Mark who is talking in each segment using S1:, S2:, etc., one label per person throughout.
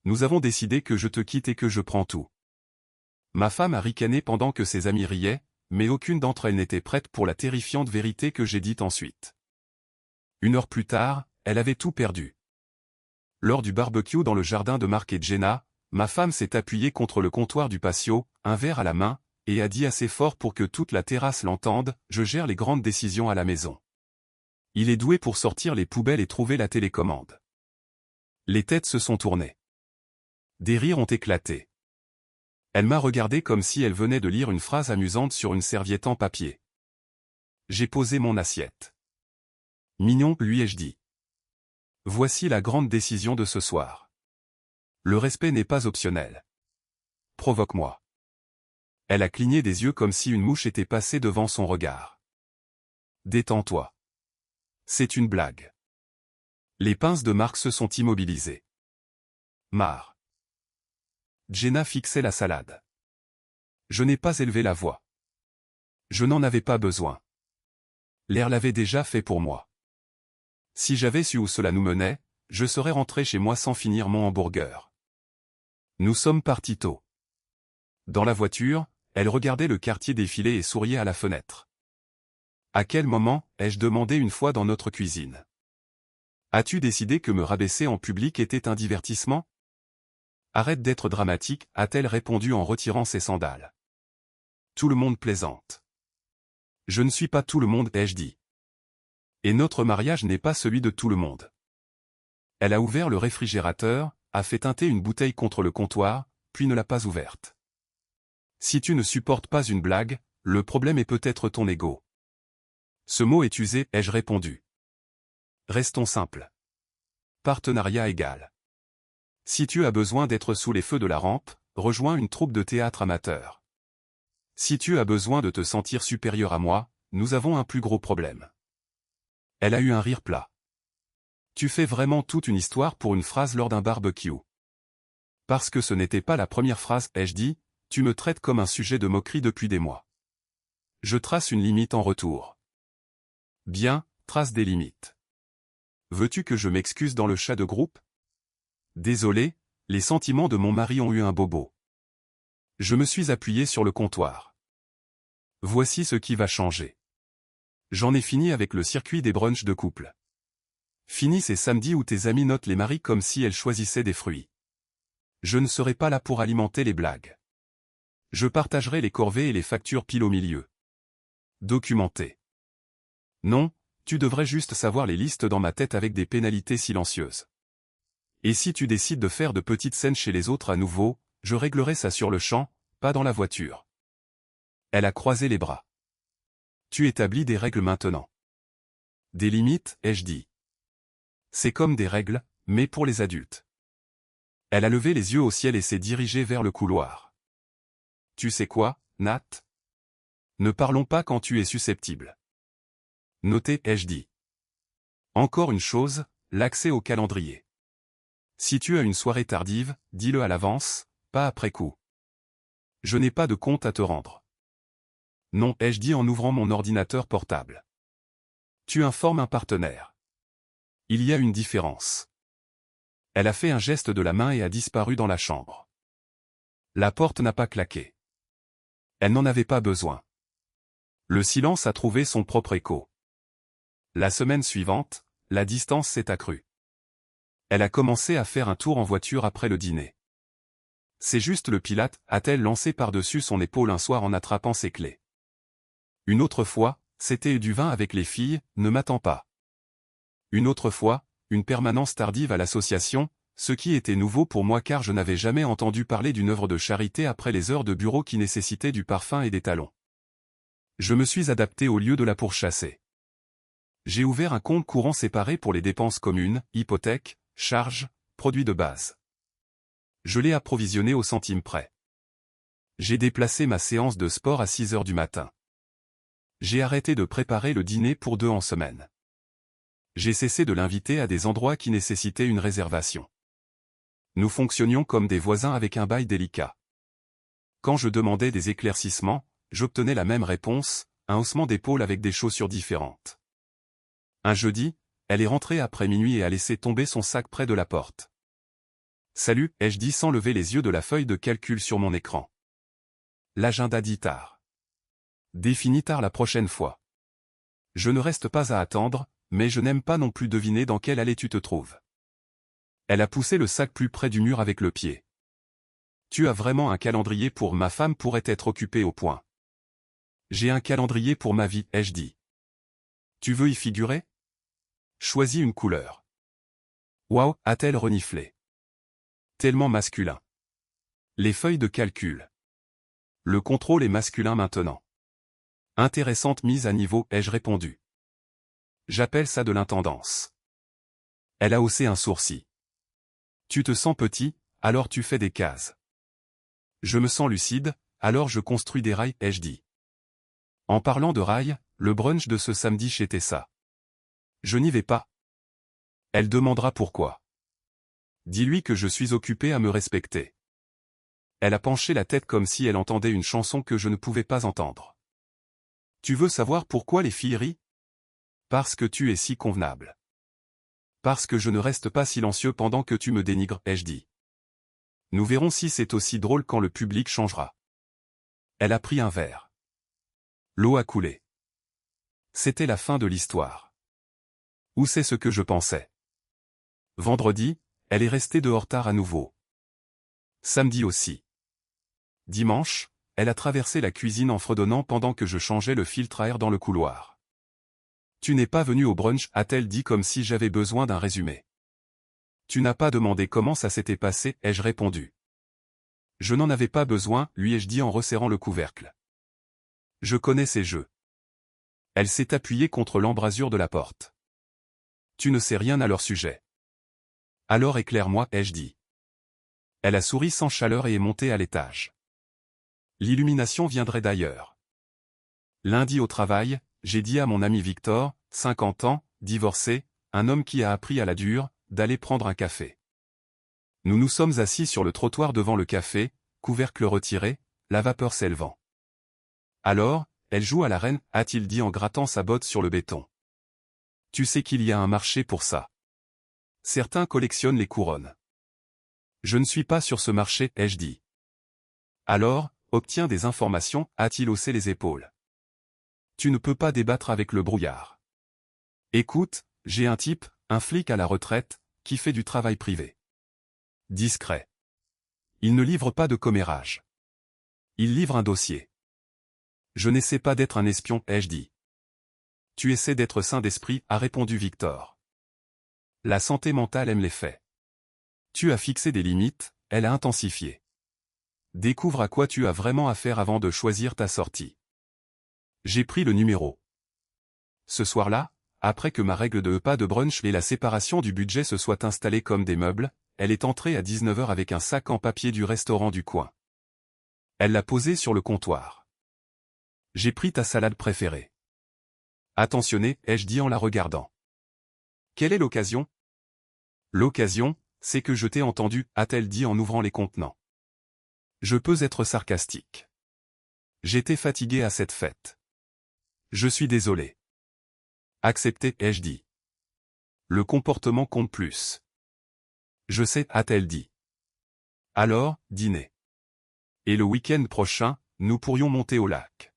S1: Nous avons décidé que je te quitte et que je prends tout. Ma femme a ricané pendant que ses amies riaient, mais aucune d'entre elles n'était prête pour la terrifiante vérité que j'ai dite ensuite. 1 heure plus tard, elle avait tout perdu. Lors du barbecue dans le jardin de Mark et Jenna, ma femme s'est appuyée contre le comptoir du patio, un verre à la main, et a dit assez fort pour que toute la terrasse l'entende, « Je gère les grandes décisions à la maison. » Il est doué pour sortir les poubelles et trouver la télécommande. Les têtes se sont tournées. Des rires ont éclaté. Elle m'a regardé comme si elle venait de lire une phrase amusante sur une serviette en papier. J'ai posé mon assiette. Mignon, lui ai-je dit. Voici la grande décision de ce soir. Le respect n'est pas optionnel. Provoque-moi. Elle a cligné des yeux comme si une mouche était passée devant son regard. Détends-toi. C'est une blague. Les pinces de Mark se sont immobilisées. Marre. Jenna fixait la salade. Je n'ai pas élevé la voix. Je n'en avais pas besoin. L'air l'avait déjà fait pour moi. Si j'avais su où cela nous menait, je serais rentré chez moi sans finir mon hamburger. Nous sommes partis tôt. Dans la voiture, elle regardait le quartier défiler et souriait à la fenêtre. À quel moment, ai-je demandé une fois dans notre cuisine. As-tu décidé que me rabaisser en public était un divertissement? Arrête d'être dramatique, a-t-elle répondu en retirant ses sandales. Tout le monde plaisante. Je ne suis pas tout le monde, ai-je dit. Et notre mariage n'est pas celui de tout le monde. Elle a ouvert le réfrigérateur, a fait teinter une bouteille contre le comptoir, puis ne l'a pas ouverte. Si tu ne supportes pas une blague, le problème est peut-être ton ego. Ce mot est usé, ai-je répondu. Restons simples. Partenariat égal. Si tu as besoin d'être sous les feux de la rampe, rejoins une troupe de théâtre amateur. Si tu as besoin de te sentir supérieur à moi, nous avons un plus gros problème. Elle a eu un rire plat. Tu fais vraiment toute une histoire pour une phrase lors d'un barbecue. Parce que ce n'était pas la première phrase, ai-je dit, tu me traites comme un sujet de moquerie depuis des mois. Je trace une limite en retour. Bien, trace des limites. Veux-tu que je m'excuse dans le chat de groupe? Désolé, les sentiments de mon mari ont eu un bobo. Je me suis appuyé sur le comptoir. Voici ce qui va changer. J'en ai fini avec le circuit des brunchs de couple. Fini ces samedis où tes amis notent les maris comme si elles choisissaient des fruits. Je ne serai pas là pour alimenter les blagues. Je partagerai les corvées et les factures pile au milieu. Documenté. Non, tu devrais juste savoir les listes dans ma tête avec des pénalités silencieuses. Et si tu décides de faire de petites scènes chez les autres à nouveau, je réglerai ça sur le champ, pas dans la voiture. Elle a croisé les bras. Tu établis des règles maintenant. Des limites, ai-je dit. C'est comme des règles, mais pour les adultes. Elle a levé les yeux au ciel et s'est dirigée vers le couloir. Tu sais quoi, Nat? Ne parlons pas quand tu es susceptible. Notez, ai-je dit. Encore une chose, l'accès au calendrier. Si tu as une soirée tardive, dis-le à l'avance, pas après coup. Je n'ai pas de compte à te rendre. Non, ai-je dit en ouvrant mon ordinateur portable. Tu informes un partenaire. Il y a une différence. Elle a fait un geste de la main et a disparu dans la chambre. La porte n'a pas claqué. Elle n'en avait pas besoin. Le silence a trouvé son propre écho. La semaine suivante, la distance s'est accrue. Elle a commencé à faire un tour en voiture après le dîner. C'est juste le Pilate, a-t-elle lancé par-dessus son épaule un soir en attrapant ses clés. Une autre fois, c'était du vin avec les filles, ne m'attends pas. Une autre fois, une permanence tardive à l'association, ce qui était nouveau pour moi car je n'avais jamais entendu parler d'une œuvre de charité après les heures de bureau qui nécessitaient du parfum et des talons. Je me suis adapté au lieu de la pourchasser. J'ai ouvert un compte courant séparé pour les dépenses communes, hypothèque, charges, produits de base. Je l'ai approvisionné au centime près. J'ai déplacé ma séance de sport à 6 heures du matin. J'ai arrêté de préparer le dîner pour 2 en semaine. J'ai cessé de l'inviter à des endroits qui nécessitaient une réservation. Nous fonctionnions comme des voisins avec un bail délicat. Quand je demandais des éclaircissements, j'obtenais la même réponse, un haussement d'épaule avec des chaussures différentes. Un jeudi, elle est rentrée après minuit et a laissé tomber son sac près de la porte. Salut, ai-je dit sans lever les yeux de la feuille de calcul sur mon écran. L'agenda dit tard. Définis tard la prochaine fois. Je ne reste pas à attendre, mais je n'aime pas non plus deviner dans quelle allée tu te trouves. Elle a poussé le sac plus près du mur avec le pied. Tu as vraiment un calendrier pour ma femme pourrait être occupée au point. J'ai un calendrier pour ma vie, ai-je dit. Tu veux y figurer? Choisis une couleur. Waouh, a-t-elle reniflé. Tellement masculin. Les feuilles de calcul. Le contrôle est masculin maintenant. Intéressante mise à niveau, ai-je répondu. J'appelle ça de l'intendance. Elle a haussé un sourcil. Tu te sens petit, alors tu fais des cases. Je me sens lucide, alors je construis des rails, ai-je dit. En parlant de rails, le brunch de ce samedi chez Tessa. Je n'y vais pas. Elle demandera pourquoi. Dis-lui que je suis occupé à me respecter. Elle a penché la tête comme si elle entendait une chanson que je ne pouvais pas entendre. Tu veux savoir pourquoi les filles rient? Parce que tu es si convenable. Parce que je ne reste pas silencieux pendant que tu me dénigres, ai-je dit. Nous verrons si c'est aussi drôle quand le public changera. Elle a pris un verre. L'eau a coulé. C'était la fin de l'histoire. Ou c'est ce que je pensais. Vendredi, elle est restée dehors tard à nouveau. Samedi aussi. Dimanche, elle a traversé la cuisine en fredonnant pendant que je changeais le filtre à air dans le couloir. Tu n'es pas venu au brunch, a-t-elle dit comme si j'avais besoin d'un résumé. Tu n'as pas demandé comment ça s'était passé, ai-je répondu. Je n'en avais pas besoin, lui ai-je dit en resserrant le couvercle. Je connais ces jeux. Elle s'est appuyée contre l'embrasure de la porte. Tu ne sais rien à leur sujet. Alors éclaire-moi, ai-je dit. Elle a souri sans chaleur et est montée à l'étage. L'illumination viendrait d'ailleurs. Lundi au travail, j'ai dit à mon ami Victor, 50 ans, divorcé, un homme qui a appris à la dure, d'aller prendre un café. Nous nous sommes assis sur le trottoir devant le café, couvercle retiré, la vapeur s'élevant. Alors, elle joue à la reine, a-t-il dit en grattant sa botte sur le béton. Tu sais qu'il y a un marché pour ça. Certains collectionnent les couronnes. Je ne suis pas sur ce marché, ai-je dit. Alors, obtiens des informations, a-t-il haussé les épaules. Tu ne peux pas débattre avec le brouillard. Écoute, j'ai un type, un flic à la retraite, qui fait du travail privé. Discret. Il ne livre pas de commérage. Il livre un dossier. Je n'essaie pas d'être un espion, ai-je dit. Tu essaies d'être sain d'esprit, a répondu Victor. La santé mentale aime les faits. Tu as fixé des limites, elle a intensifié. Découvre à quoi tu as vraiment affaire avant de choisir ta sortie. J'ai pris le numéro. Ce soir-là, après que ma règle de pas de brunch et la séparation du budget se soient installées comme des meubles, elle est entrée à 19 h avec un sac en papier du restaurant du coin. Elle l'a posé sur le comptoir. J'ai pris ta salade préférée. Attentionné, ai-je dit en la regardant. Quelle est l'occasion? L'occasion, c'est que je t'ai entendu, a-t-elle dit en ouvrant les contenants. Je peux être sarcastique. J'étais fatigué à cette fête. Je suis désolé. Accepté, ai-je dit. Le comportement compte plus. Je sais, a-t-elle dit. Alors, dîner. Et le week-end prochain, nous pourrions monter au lac.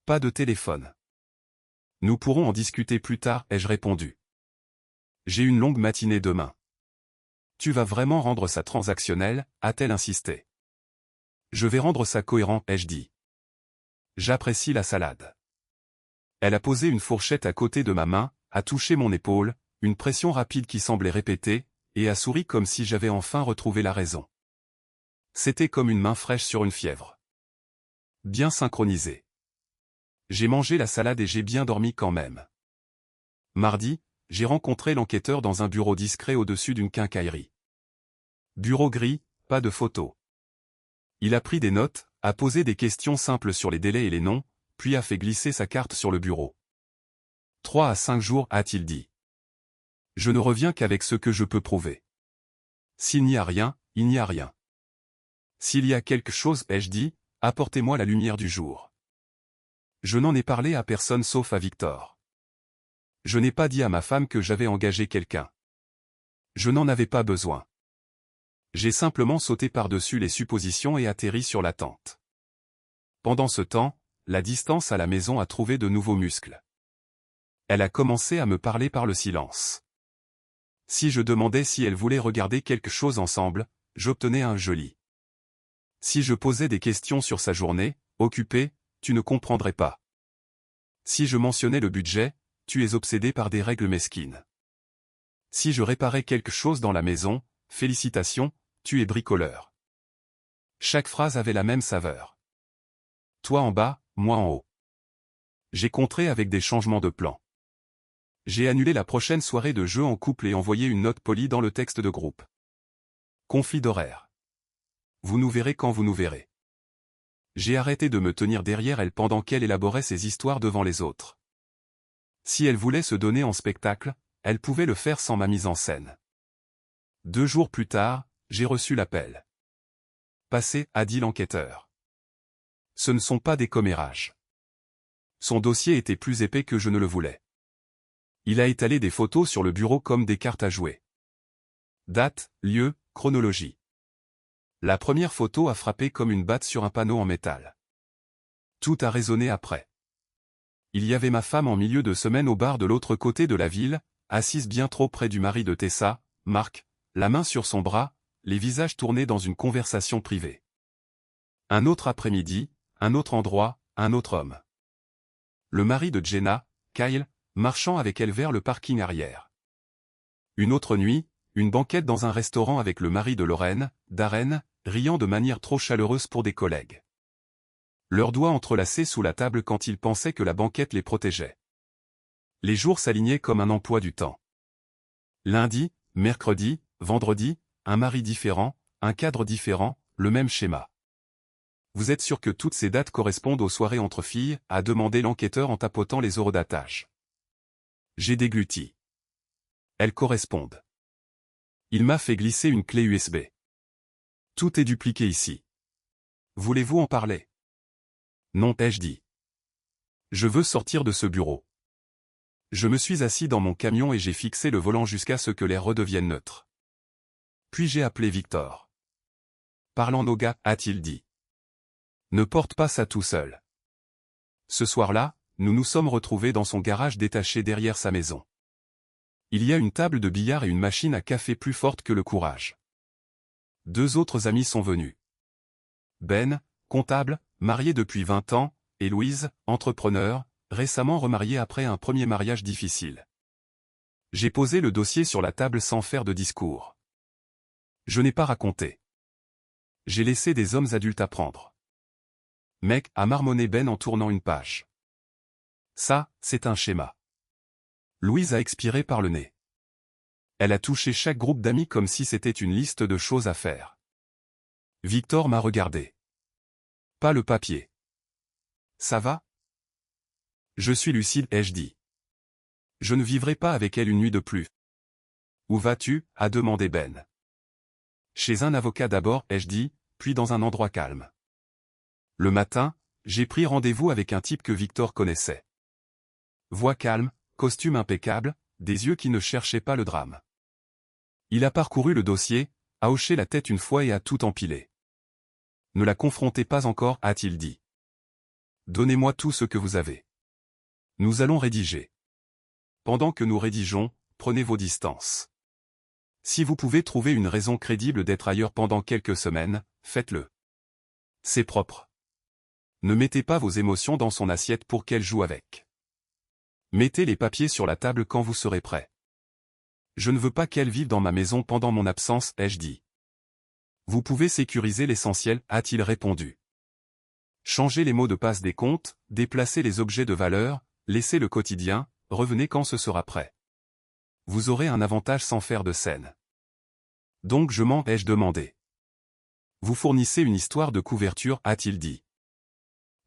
S1: Pas de téléphone. Nous pourrons en discuter plus tard, ai-je répondu. J'ai une longue matinée demain. Tu vas vraiment rendre ça transactionnel, a-t-elle insisté. Je vais rendre ça cohérent, ai-je dit. J'apprécie la salade. Elle a posé une fourchette à côté de ma main, a touché mon épaule, une pression rapide qui semblait répéter, et a souri comme si j'avais enfin retrouvé la raison. C'était comme une main fraîche sur une fièvre. Bien synchronisé. J'ai mangé la salade et j'ai bien dormi quand même. Mardi, j'ai rencontré l'enquêteur dans un bureau discret au-dessus d'une quincaillerie. Bureau gris, pas de photos. Il a pris des notes, a posé des questions simples sur les délais et les noms, puis a fait glisser sa carte sur le bureau. 3 à 5 jours, a-t-il dit. Je ne reviens qu'avec ce que je peux prouver. S'il n'y a rien, il n'y a rien. S'il y a quelque chose, ai-je dit, apportez-moi la lumière du jour. Je n'en ai parlé à personne sauf à Victor. Je n'ai pas dit à ma femme que j'avais engagé quelqu'un. Je n'en avais pas besoin. J'ai simplement sauté par-dessus les suppositions et atterri sur la tente. Pendant ce temps, la distance à la maison a trouvé de nouveaux muscles. Elle a commencé à me parler par le silence. Si je demandais si elle voulait regarder quelque chose ensemble, j'obtenais un joli. Si je posais des questions sur sa journée, occupée, tu ne comprendrais pas. Si je mentionnais le budget, tu es obsédé par des règles mesquines. Si je réparais quelque chose dans la maison, félicitations, tu es bricoleur. Chaque phrase avait la même saveur. Toi en bas, moi en haut. J'ai contré avec des changements de plan. J'ai annulé la prochaine soirée de jeu en couple et envoyé une note polie dans le texte de groupe. Conflit d'horaire. Vous nous verrez quand vous nous verrez. J'ai arrêté de me tenir derrière elle pendant qu'elle élaborait ses histoires devant les autres. Si elle voulait se donner en spectacle, elle pouvait le faire sans ma mise en scène. 2 jours plus tard, j'ai reçu l'appel. Passez, a dit l'enquêteur. Ce ne sont pas des commérages. Son dossier était plus épais que je ne le voulais. Il a étalé des photos sur le bureau comme des cartes à jouer. Date, lieu, chronologie. La première photo a frappé comme une batte sur un panneau en métal. Tout a résonné après. Il y avait ma femme en milieu de semaine au bar de l'autre côté de la ville, assise bien trop près du mari de Tessa, Marc, la main sur son bras, les visages tournés dans une conversation privée. Un autre après-midi, un autre endroit, un autre homme. Le mari de Jenna, Kyle, marchant avec elle vers le parking arrière. Une autre nuit, une banquette dans un restaurant avec le mari de Lorraine, Darren, riant de manière trop chaleureuse pour des collègues. Leurs doigts entrelacés sous la table quand ils pensaient que la banquette les protégeait. Les jours s'alignaient comme un emploi du temps. Lundi, mercredi, vendredi, un mari différent, un cadre différent, le même schéma. Vous êtes sûr que toutes ces dates correspondent aux soirées entre filles, a demandé l'enquêteur en tapotant les horodatage. J'ai dégluti. Elles correspondent. Il m'a fait glisser une clé USB. Tout est dupliqué ici. Voulez-vous en parler? Non, ai-je dit. Je veux sortir de ce bureau. Je me suis assis dans mon camion et j'ai fixé le volant jusqu'à ce que l'air redevienne neutre. Puis j'ai appelé Victor. Parlant nos gars, a-t-il dit. Ne porte pas ça tout seul. Ce soir-là, nous nous sommes retrouvés dans son garage détaché derrière sa maison. Il y a une table de billard et une machine à café plus forte que le courage. 2 autres amis sont venus. Ben, comptable, marié depuis 20 ans, et Louise, entrepreneur, récemment remariée après un premier mariage difficile. J'ai posé le dossier sur la table sans faire de discours. Je n'ai pas raconté. J'ai laissé des hommes adultes apprendre. Mec, a marmonné Ben en tournant une page. Ça, c'est un schéma. Louise a expiré par le nez. Elle a touché chaque groupe d'amis comme si c'était une liste de choses à faire. Victor m'a regardé. Pas le papier. Ça va? Je suis lucide, ai-je dit. Je ne vivrai pas avec elle une nuit de plus. Où vas-tu? A demandé Ben. Chez un avocat d'abord, ai-je dit, puis dans un endroit calme. Le matin, j'ai pris rendez-vous avec un type que Victor connaissait. Voix calme, costume impeccable, des yeux qui ne cherchaient pas le drame. Il a parcouru le dossier, a hoché la tête une fois et a tout empilé. Ne la confrontez pas encore, a-t-il dit. Donnez-moi tout ce que vous avez. Nous allons rédiger. Pendant que nous rédigeons, prenez vos distances. Si vous pouvez trouver une raison crédible d'être ailleurs pendant quelques semaines, faites-le. C'est propre. Ne mettez pas vos émotions dans son assiette pour qu'elle joue avec. Mettez les papiers sur la table quand vous serez prêt. Je ne veux pas qu'elle vive dans ma maison pendant mon absence, ai-je dit. Vous pouvez sécuriser l'essentiel, a-t-il répondu. Changez les mots de passe des comptes, déplacez les objets de valeur, laissez le quotidien, revenez quand ce sera prêt. Vous aurez un avantage sans faire de scène. Donc je m'en ai-je demandé. Vous fournissez une histoire de couverture, a-t-il dit.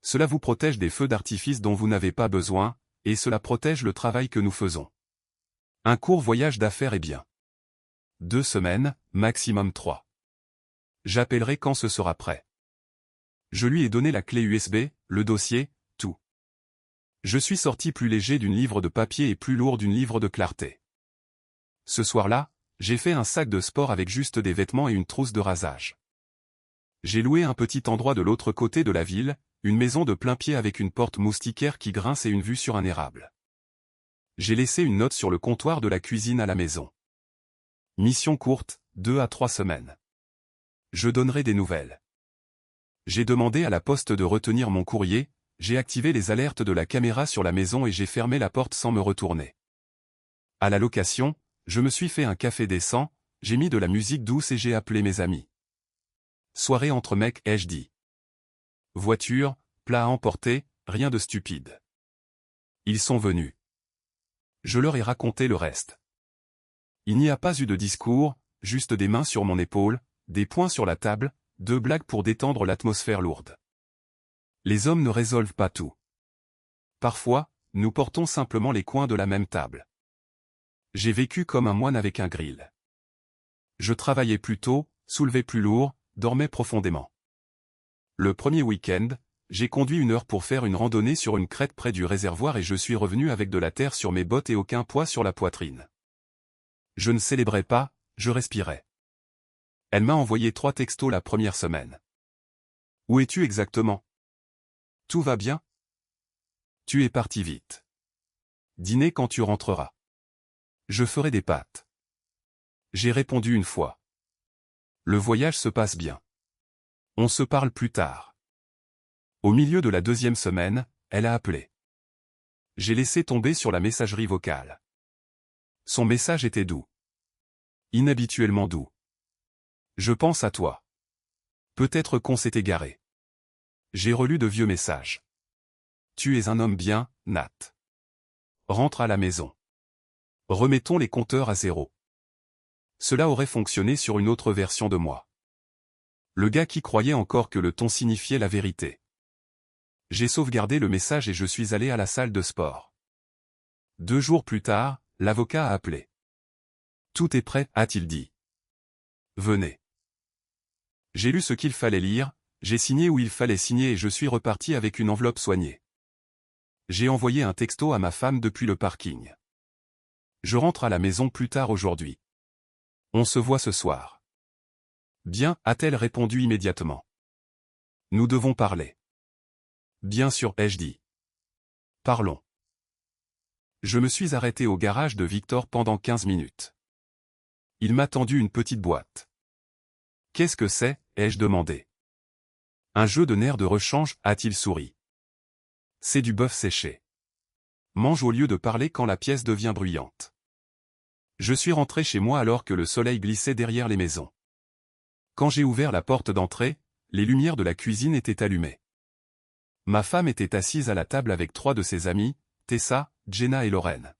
S1: Cela vous protège des feux d'artifice dont vous n'avez pas besoin, et cela protège le travail que nous faisons. Un court voyage d'affaires est bien. 2 semaines, maximum 3. J'appellerai quand ce sera prêt. Je lui ai donné la clé USB, le dossier, tout. Je suis sorti plus léger d'une livre de papier et plus lourd d'une livre de clarté. Ce soir-là, J'ai fait un sac de sport avec juste des vêtements et une trousse de rasage. J'ai loué un petit endroit de l'autre côté de la ville, une maison de plain-pied avec une porte moustiquaire qui grince et une vue sur un érable. J'ai laissé une note sur le comptoir de la cuisine à la maison. Mission courte, 2 à 3 semaines. Je donnerai des nouvelles. J'ai demandé à la poste de retenir mon courrier, j'ai activé les alertes de la caméra sur la maison et j'ai fermé la porte sans me retourner. À la location, je me suis fait un café décent, j'ai mis de la musique douce et j'ai appelé mes amis. Soirée entre mecs, ai-je dit. Voiture, plat à emporter, rien de stupide. Ils sont venus. Je leur ai raconté le reste. Il n'y a pas eu de discours, juste des mains sur mon épaule, des poings sur la table, 2 blagues pour détendre l'atmosphère lourde. Les hommes ne résolvent pas tout. Parfois, nous portons simplement les coins de la même table. J'ai vécu comme un moine avec un grill. Je travaillais plus tôt, soulevais plus lourd, dormais profondément. Le premier week-end, j'ai conduit 1 heure pour faire une randonnée sur une crête près du réservoir et je suis revenu avec de la terre sur mes bottes et aucun poids sur la poitrine. Je ne célébrais pas, je respirais. Elle m'a envoyé 3 textos la première semaine. Où es-tu exactement? Tout va bien? Tu es parti vite. Dîner quand tu rentreras. Je ferai des pâtes. J'ai répondu 1 fois. Le voyage se passe bien. On se parle plus tard. Au milieu de la 2e semaine, elle a appelé. J'ai laissé tomber sur la messagerie vocale. Son message était doux. Inhabituellement doux. Je pense à toi. Peut-être qu'on s'est égaré. J'ai relu de vieux messages. Tu es un homme bien, Nat. Rentre à la maison. Remettons les compteurs à 0. Cela aurait fonctionné sur une autre version de moi. Le gars qui croyait encore que le ton signifiait la vérité. J'ai sauvegardé le message et je suis allé à la salle de sport. 2 jours plus tard, l'avocat a appelé. Tout est prêt, a-t-il dit. Venez. J'ai lu ce qu'il fallait lire, j'ai signé où il fallait signer et je suis reparti avec une enveloppe soignée. J'ai envoyé un texto à ma femme depuis le parking. Je rentre à la maison plus tard aujourd'hui. On se voit ce soir. Bien, a-t-elle répondu immédiatement. Nous devons parler. Bien sûr, ai-je dit. Parlons. Je me suis arrêté au garage de Victor pendant 15 minutes. Il m'a tendu une petite boîte. Qu'est-ce que c'est, ai-je demandé. Un jeu de nerfs de rechange, a-t-il souri. C'est du bœuf séché. Mange au lieu de parler quand la pièce devient bruyante. Je suis rentré chez moi alors que le soleil glissait derrière les maisons. Quand j'ai ouvert la porte d'entrée, les lumières de la cuisine étaient allumées. Ma femme était assise à la table avec 3 de ses amies, Tessa, Jenna et Lorraine.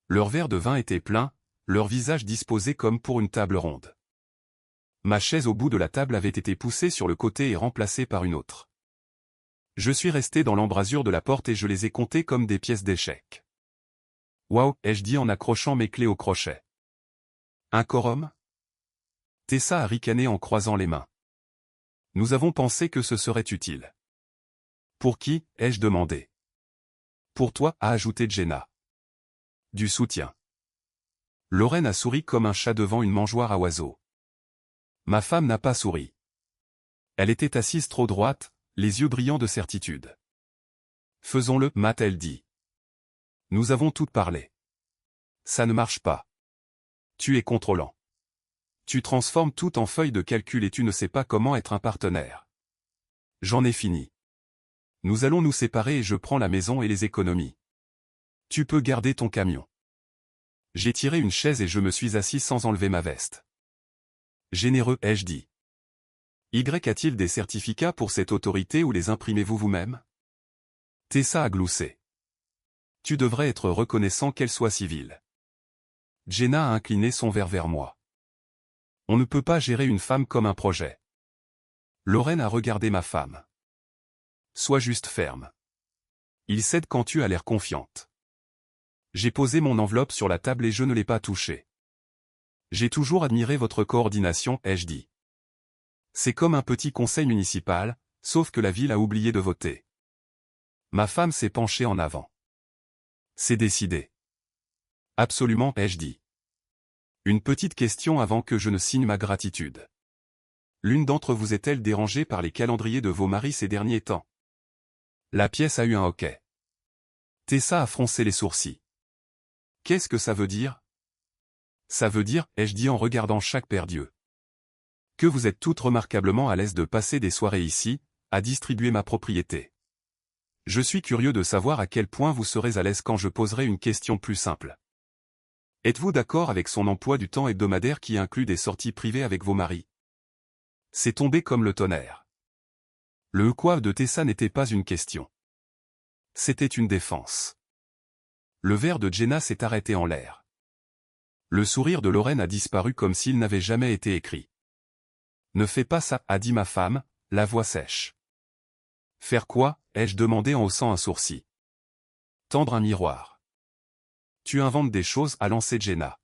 S1: Leurs verres de vin étaient pleins, leurs visages disposés comme pour une table ronde. Ma chaise au bout de la table avait été poussée sur le côté et remplacée par une autre. Je suis resté dans l'embrasure de la porte et je les ai comptées comme des pièces d'échecs. Waouh, ai-je dit en accrochant mes clés au crochet. Un quorum? Tessa a ricané en croisant les mains. Nous avons pensé que ce serait utile. Pour qui, ai-je demandé. Pour toi, a ajouté Jenna. Du soutien. Lorraine a souri comme un chat devant une mangeoire à oiseaux. Ma femme n'a pas souri. Elle était assise trop droite, les yeux brillants de certitude. Faisons-le, m'a-t-elle dit. Nous avons toutes parlé. Ça ne marche pas. Tu es contrôlant. Tu transformes tout en feuille de calcul et tu ne sais pas comment être un partenaire. J'en ai fini. Nous allons nous séparer et je prends la maison et les économies. Tu peux garder ton camion. J'ai tiré une chaise et je me suis assis sans enlever ma veste. Généreux, ai-je dit. Y a-t-il des certificats pour cette autorité ou les imprimez-vous vous-même? Tessa a gloussé. Tu devrais être reconnaissant qu'elle soit civile. Jenna a incliné son verre vers moi. On ne peut pas gérer une femme comme un projet. Lorraine a regardé ma femme. Sois juste ferme. Il cède quand tu as l'air confiante. J'ai posé mon enveloppe sur la table et je ne l'ai pas touchée. J'ai toujours admiré votre coordination, ai-je dit. C'est comme un petit conseil municipal, sauf que la ville a oublié de voter. Ma femme s'est penchée en avant. C'est décidé. Absolument, ai-je dit. Une petite question avant que je ne signe ma gratitude. L'une d'entre vous est-elle dérangée par les calendriers de vos maris ces derniers temps? La pièce a eu un hoquet. Tessa a froncé les sourcils. Qu'est-ce que ça veut dire? Ça veut dire, ai-je dit en regardant chaque paire d'yeux, que vous êtes toutes remarquablement à l'aise de passer des soirées ici, à distribuer ma propriété. Je suis curieux de savoir à quel point vous serez à l'aise quand je poserai une question plus simple. Êtes-vous d'accord avec son emploi du temps hebdomadaire qui inclut des sorties privées avec vos maris? C'est tombé comme le tonnerre. Le quoi de Tessa n'était pas une question. C'était une défense. Le verre de Jenna s'est arrêté en l'air. Le sourire de Lorraine a disparu comme s'il n'avait jamais été écrit. Ne fais pas ça, a dit ma femme, la voix sèche. Faire quoi, ai-je demandé en haussant un sourcil. Tendre un miroir. Tu inventes des choses, a lancé Jenna.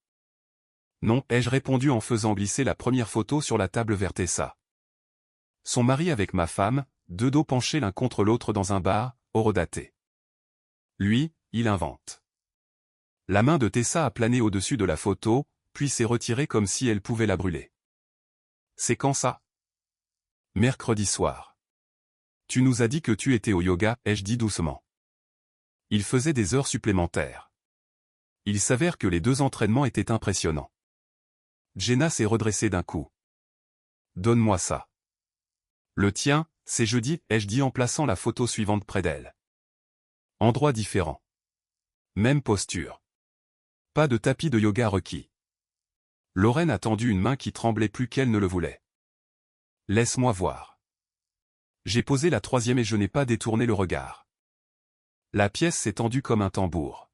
S1: Non, ai-je répondu en faisant glisser la première photo sur la table vers Tessa. Son mari avec ma femme, deux dos penchés l'un contre l'autre dans un bar, horodaté. Lui, il invente. La main de Tessa a plané au-dessus de la photo, puis s'est retirée comme si elle pouvait la brûler. C'est quand ça? Mercredi soir. Tu nous as dit que tu étais au yoga, ai-je dit doucement. Il faisait des heures supplémentaires. Il s'avère que les 2 entraînements étaient impressionnants. Jenna s'est redressée d'un coup. Donne-moi ça. Le tien, c'est jeudi, ai-je dit en plaçant la photo suivante près d'elle. Endroit différent. Même posture. Pas de tapis de yoga requis. Lorraine a tendu une main qui tremblait plus qu'elle ne le voulait. Laisse-moi voir. J'ai posé la 3e et je n'ai pas détourné le regard. La pièce s'est tendue comme un tambour.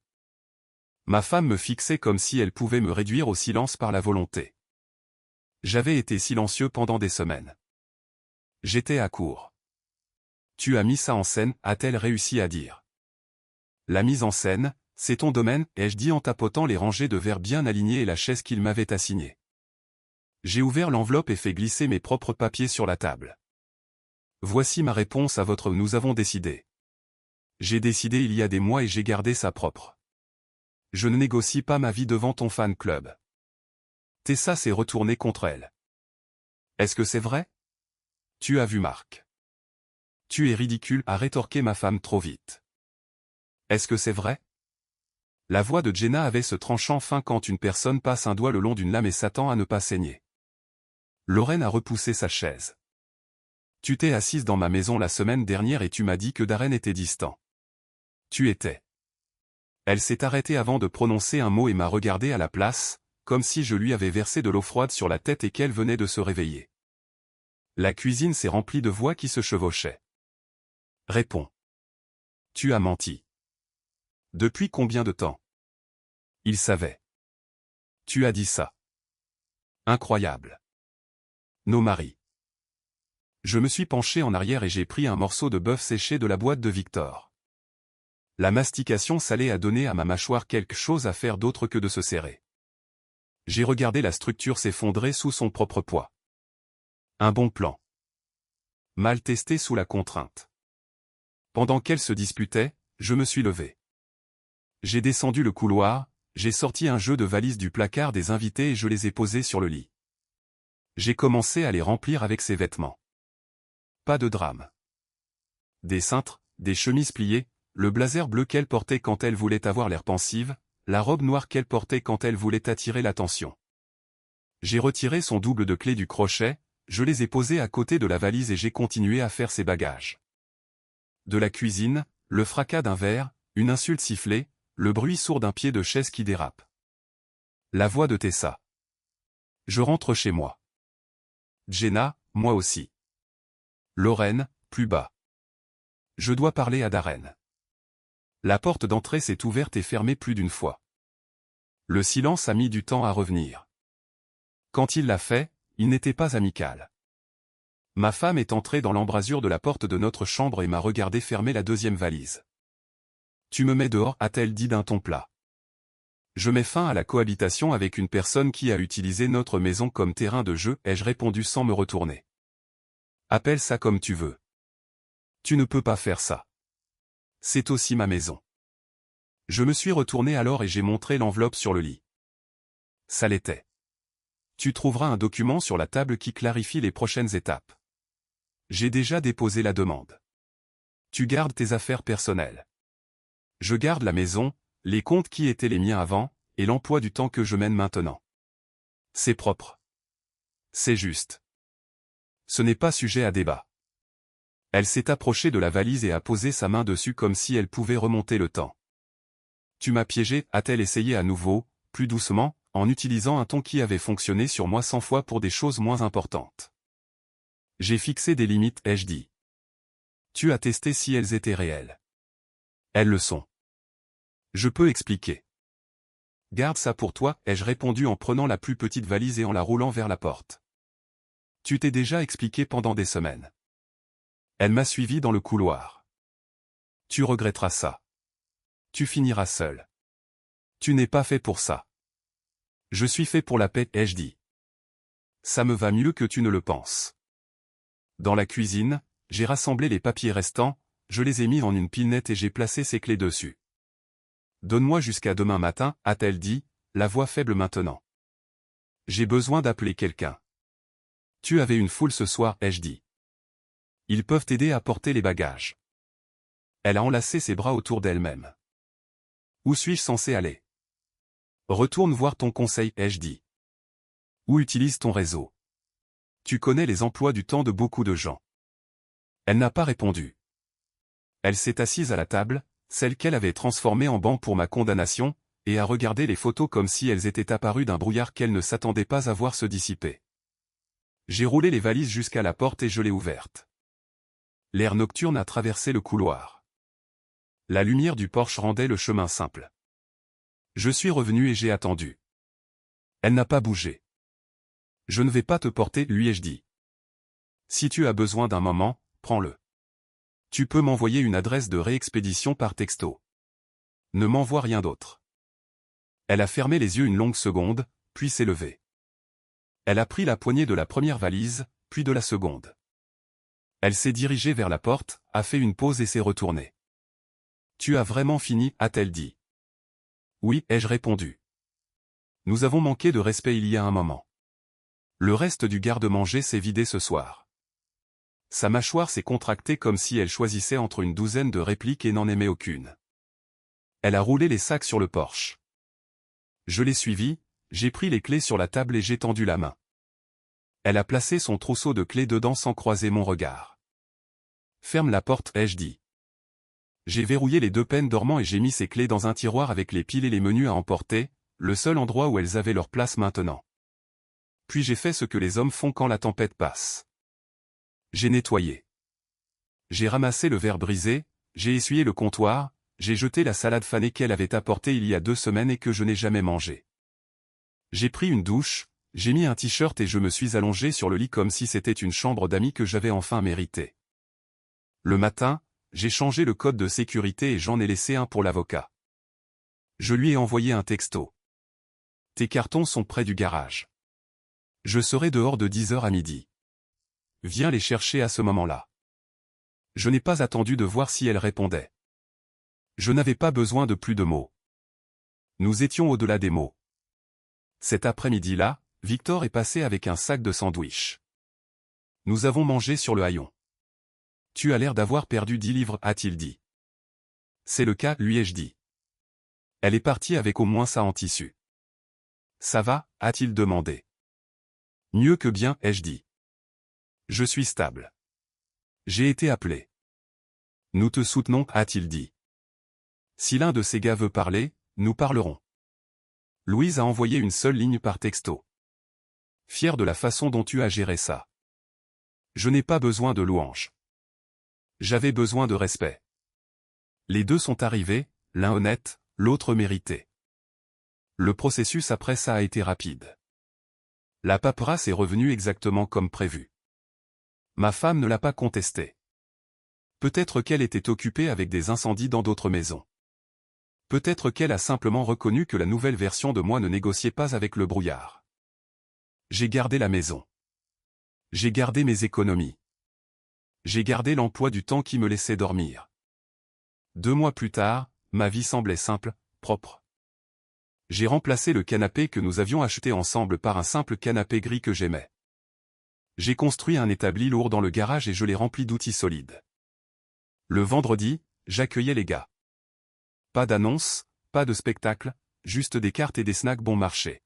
S1: Ma femme me fixait comme si elle pouvait me réduire au silence par la volonté. J'avais été silencieux pendant des semaines. J'étais à court. Tu as mis ça en scène, a-t-elle réussi à dire. La mise en scène, c'est ton domaine, ai-je dit en tapotant les rangées de verres bien alignées et la chaise qu'il m'avait assignée. J'ai ouvert l'enveloppe et fait glisser mes propres papiers sur la table. Voici ma réponse à votre « nous avons décidé ». J'ai décidé il y a des mois et j'ai gardé ça propre. Je ne négocie pas ma vie devant ton fan club. Tessa s'est retournée contre elle. Est-ce que c'est vrai? Tu as vu Marc. Tu es ridicule, a rétorqué ma femme trop vite. Est-ce que c'est vrai? La voix de Jenna avait ce tranchant fin quand une personne passe un doigt le long d'une lame et s'attend à ne pas saigner. Lorraine a repoussé sa chaise. Tu t'es assise dans ma maison la semaine dernière et tu m'as dit que Darren était distant. Tu étais. Elle s'est arrêtée avant de prononcer un mot et m'a regardé à la place, comme si je lui avais versé de l'eau froide sur la tête et qu'elle venait de se réveiller. La cuisine s'est remplie de voix qui se chevauchaient. Réponds. Tu as menti. Depuis combien de temps? Il savait. Tu as dit ça. Incroyable. Nos maris. Je me suis penché en arrière et j'ai pris un morceau de bœuf séché de la boîte de Victor. La mastication salée a donné à ma mâchoire quelque chose à faire d'autre que de se serrer. J'ai regardé la structure s'effondrer sous son propre poids. Un bon plan. Mal testé sous la contrainte. Pendant qu'elle se disputait, je me suis levé. J'ai descendu le couloir, j'ai sorti un jeu de valises du placard des invités et je les ai posés sur le lit. J'ai commencé à les remplir avec ses vêtements. Pas de drame. Des cintres, des chemises pliées, le blazer bleu qu'elle portait quand elle voulait avoir l'air pensive, la robe noire qu'elle portait quand elle voulait attirer l'attention. J'ai retiré son double de clés du crochet, je les ai posés à côté de la valise et j'ai continué à faire ses bagages. De la cuisine, le fracas d'un verre, une insulte sifflée, le bruit sourd d'un pied de chaise qui dérape. La voix de Tessa. Je rentre chez moi. Jenna, moi aussi. Lorraine, plus bas. Je dois parler à Darren. La porte d'entrée s'est ouverte et fermée plus d'une fois. Le silence a mis du temps à revenir. Quand il l'a fait, il n'était pas amical. Ma femme est entrée dans l'embrasure de la porte de notre chambre et m'a regardé fermer la 2e valise. Tu me mets dehors, a-t-elle dit d'un ton plat. Je mets fin à la cohabitation avec une personne qui a utilisé notre maison comme terrain de jeu, ai-je répondu sans me retourner. Appelle ça comme tu veux. Tu ne peux pas faire ça. C'est aussi ma maison. Je me suis retourné alors et j'ai montré l'enveloppe sur le lit. Ça l'était. Tu trouveras un document sur la table qui clarifie les prochaines étapes. J'ai déjà déposé la demande. Tu gardes tes affaires personnelles. Je garde la maison, les comptes qui étaient les miens avant, et l'emploi du temps que je mène maintenant. C'est propre. C'est juste. Ce n'est pas sujet à débat. Elle s'est approchée de la valise et a posé sa main dessus comme si elle pouvait remonter le temps. Tu m'as piégé, a-t-elle essayé à nouveau, plus doucement, en utilisant un ton qui avait fonctionné sur moi 100 fois pour des choses moins importantes. J'ai fixé des limites, ai-je dit. Tu as testé si elles étaient réelles. Elles le sont. Je peux expliquer. Garde ça pour toi, ai-je répondu en prenant la plus petite valise et en la roulant vers la porte. Tu t'es déjà expliqué pendant des semaines. Elle m'a suivi dans le couloir. Tu regretteras ça. Tu finiras seul. Tu n'es pas fait pour ça. Je suis fait pour la paix, ai-je dit. Ça me va mieux que tu ne le penses. Dans la cuisine, j'ai rassemblé les papiers restants, je les ai mis en une pile nette et j'ai placé ses clés dessus. Donne-moi jusqu'à demain matin, a-t-elle dit, la voix faible maintenant. J'ai besoin d'appeler quelqu'un. Tu avais une foule ce soir, ai-je dit. Ils peuvent t'aider à porter les bagages. Elle a enlacé ses bras autour d'elle-même. Où suis-je censé aller? Retourne voir ton conseil, ai-je dit. Ou utilise ton réseau. Tu connais les emplois du temps de beaucoup de gens. Elle n'a pas répondu. Elle s'est assise à la table, celle qu'elle avait transformée en banc pour ma condamnation, et a regardé les photos comme si elles étaient apparues d'un brouillard qu'elle ne s'attendait pas à voir se dissiper. J'ai roulé les valises jusqu'à la porte et je l'ai ouverte. L'air nocturne a traversé le couloir. La lumière du porche rendait le chemin simple. Je suis revenu et j'ai attendu. Elle n'a pas bougé. Je ne vais pas te porter, lui ai-je dit. Si tu as besoin d'un moment, prends-le. Tu peux m'envoyer une adresse de réexpédition par texto. Ne m'envoie rien d'autre. Elle a fermé les yeux une longue seconde, puis s'est levée. Elle a pris la poignée de la première valise, puis de la seconde. Elle s'est dirigée vers la porte, a fait une pause et s'est retournée. Tu as vraiment fini, a-t-elle dit. Oui, ai-je répondu. Nous avons manqué de respect il y a un moment. Le reste du garde-manger s'est vidé ce soir. Sa mâchoire s'est contractée comme si elle choisissait entre une douzaine de répliques et n'en aimait aucune. Elle a roulé les sacs sur le porche. Je l'ai suivie, j'ai pris les clés sur la table et j'ai tendu la main. Elle a placé son trousseau de clés dedans sans croiser mon regard. Ferme la porte, ai-je dit. J'ai verrouillé les deux peines dormant et j'ai mis ses clés dans un tiroir avec les piles et les menus à emporter, le seul endroit où elles avaient leur place maintenant. Puis j'ai fait ce que les hommes font quand la tempête passe. J'ai nettoyé. J'ai ramassé le verre brisé, j'ai essuyé le comptoir, j'ai jeté la salade fanée qu'elle avait apportée il y a 2 semaines et que je n'ai jamais mangée. J'ai pris une douche, j'ai mis un t-shirt et je me suis allongé sur le lit comme si c'était une chambre d'amis que j'avais enfin méritée. Le matin, j'ai changé le code de sécurité et j'en ai laissé un pour l'avocat. Je lui ai envoyé un texto. Tes cartons sont près du garage. Je serai dehors de 10h à midi. Viens les chercher à ce moment-là. Je n'ai pas attendu de voir si elle répondait. Je n'avais pas besoin de plus de mots. Nous étions au-delà des mots. Cet après-midi-là, Victor est passé avec un sac de sandwich. Nous avons mangé sur le haillon. Tu as l'air d'avoir perdu 10 livres, a-t-il dit. C'est le cas, lui ai-je dit. Elle est partie avec au moins ça en tissu. Ça va, a-t-il demandé. Mieux que bien, ai-je dit. Je suis stable. J'ai été appelé. Nous te soutenons, a-t-il dit. Si l'un de ces gars veut parler, nous parlerons. Louise a envoyé une seule ligne par texto. Fier de la façon dont tu as géré ça. Je n'ai pas besoin de louanges. J'avais besoin de respect. Les deux sont arrivés, l'un honnête, l'autre mérité. Le processus après ça a été rapide. La paperasse est revenue exactement comme prévu. Ma femme ne l'a pas contesté. Peut-être qu'elle était occupée avec des incendies dans d'autres maisons. Peut-être qu'elle a simplement reconnu que la nouvelle version de moi ne négociait pas avec le brouillard. J'ai gardé la maison. J'ai gardé mes économies. J'ai gardé l'emploi du temps qui me laissait dormir. 2 mois plus tard, ma vie semblait simple, propre. J'ai remplacé le canapé que nous avions acheté ensemble par un simple canapé gris que j'aimais. J'ai construit un établi lourd dans le garage et je l'ai rempli d'outils solides. Le vendredi, j'accueillais les gars. Pas d'annonce, pas de spectacle, juste des cartes et des snacks bon marché.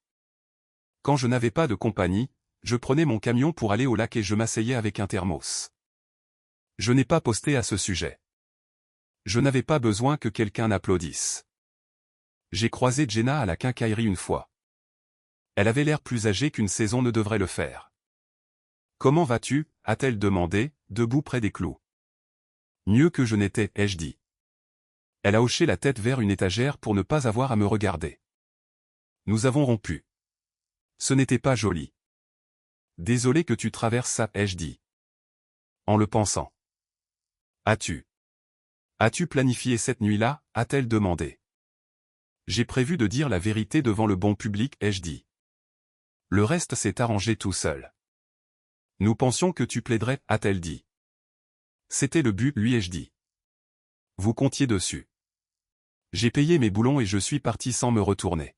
S1: Quand je n'avais pas de compagnie, je prenais mon camion pour aller au lac et je m'asseyais avec un thermos. Je n'ai pas posté à ce sujet. Je n'avais pas besoin que quelqu'un applaudisse. J'ai croisé Jenna à la quincaillerie une fois. Elle avait l'air plus âgée qu'une saison ne devrait le faire. « Comment vas-tu » a-t-elle demandé, debout près des clous. « Mieux que je n'étais, ai-je dit. » Elle a hoché la tête vers une étagère pour ne pas avoir à me regarder. Nous avons rompu. Ce n'était pas joli. Désolé que tu traverses ça, ai-je dit. En le pensant. As-tu planifié cette nuit-là, a-t-elle demandé. J'ai prévu de dire la vérité devant le bon public, ai-je dit. Le reste s'est arrangé tout seul. Nous pensions que tu plaiderais, a-t-elle dit. C'était le but, lui ai-je dit. Vous comptiez dessus. J'ai payé mes boulons et je suis parti sans me retourner.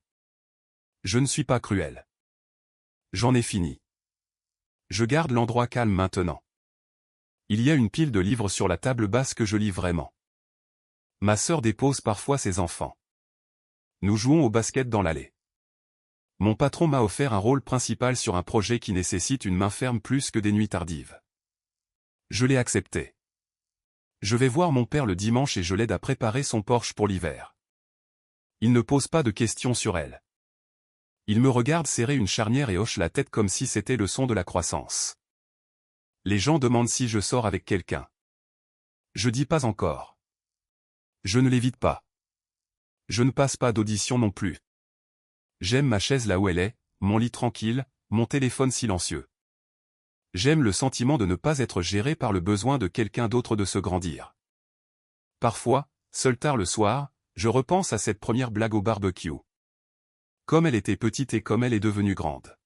S1: Je ne suis pas cruel. J'en ai fini. Je garde l'endroit calme maintenant. Il y a une pile de livres sur la table basse que je lis vraiment. Ma sœur dépose parfois ses enfants. Nous jouons au basket dans l'allée. Mon patron m'a offert un rôle principal sur un projet qui nécessite une main ferme plus que des nuits tardives. Je l'ai accepté. Je vais voir mon père le dimanche et je l'aide à préparer son Porsche pour l'hiver. Il ne pose pas de questions sur elle. Il me regarde serrer une charnière et hoche la tête comme si c'était le son de la croissance. Les gens demandent si je sors avec quelqu'un. Je dis pas encore. Je ne l'évite pas. Je ne passe pas d'audition non plus. J'aime ma chaise là où elle est, mon lit tranquille, mon téléphone silencieux. J'aime le sentiment de ne pas être géré par le besoin de quelqu'un d'autre de se grandir. Parfois, seul tard le soir, je repense à cette première blague au barbecue. Comme elle était petite et comme elle est devenue grande.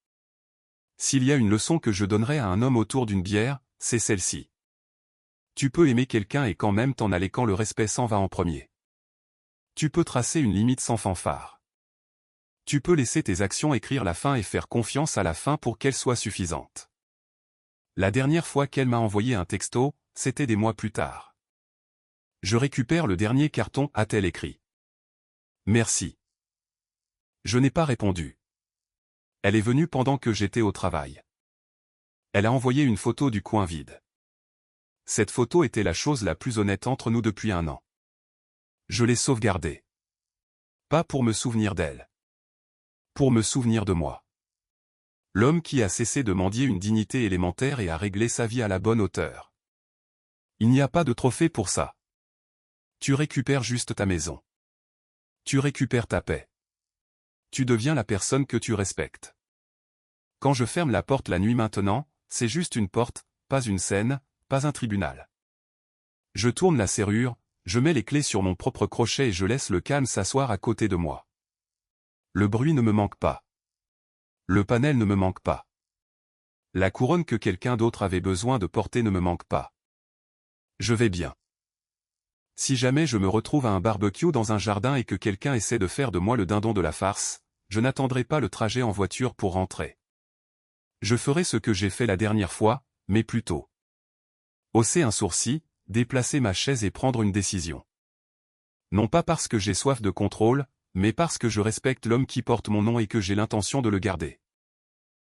S1: S'il y a une leçon que je donnerais à un homme autour d'une bière, c'est celle-ci. Tu peux aimer quelqu'un et quand même t'en aller quand le respect s'en va en premier. Tu peux tracer une limite sans fanfare. Tu peux laisser tes actions écrire la fin et faire confiance à la fin pour qu'elle soit suffisante. La dernière fois qu'elle m'a envoyé un texto, c'était des mois plus tard. Je récupère le dernier carton, a-t-elle écrit. Merci. Je n'ai pas répondu. Elle est venue pendant que j'étais au travail. Elle a envoyé une photo du coin vide. Cette photo était la chose la plus honnête entre nous depuis 1 an. Je l'ai sauvegardée. Pas pour me souvenir d'elle. Pour me souvenir de moi. L'homme qui a cessé de mendier une dignité élémentaire et a réglé sa vie à la bonne hauteur. Il n'y a pas de trophée pour ça. Tu récupères juste ta maison. Tu récupères ta paix. Tu deviens la personne que tu respectes. Quand je ferme la porte la nuit maintenant, c'est juste une porte, pas une scène, pas un tribunal. Je tourne la serrure, je mets les clés sur mon propre crochet et je laisse le calme s'asseoir à côté de moi. Le bruit ne me manque pas. Le panel ne me manque pas. La couronne que quelqu'un d'autre avait besoin de porter ne me manque pas. Je vais bien. Si jamais je me retrouve à un barbecue dans un jardin et que quelqu'un essaie de faire de moi le dindon de la farce, je n'attendrai pas le trajet en voiture pour rentrer. Je ferai ce que j'ai fait la dernière fois, mais plus tôt. Hausser un sourcil, déplacer ma chaise et prendre une décision. Non pas parce que j'ai soif de contrôle, mais parce que je respecte l'homme qui porte mon nom et que j'ai l'intention de le garder.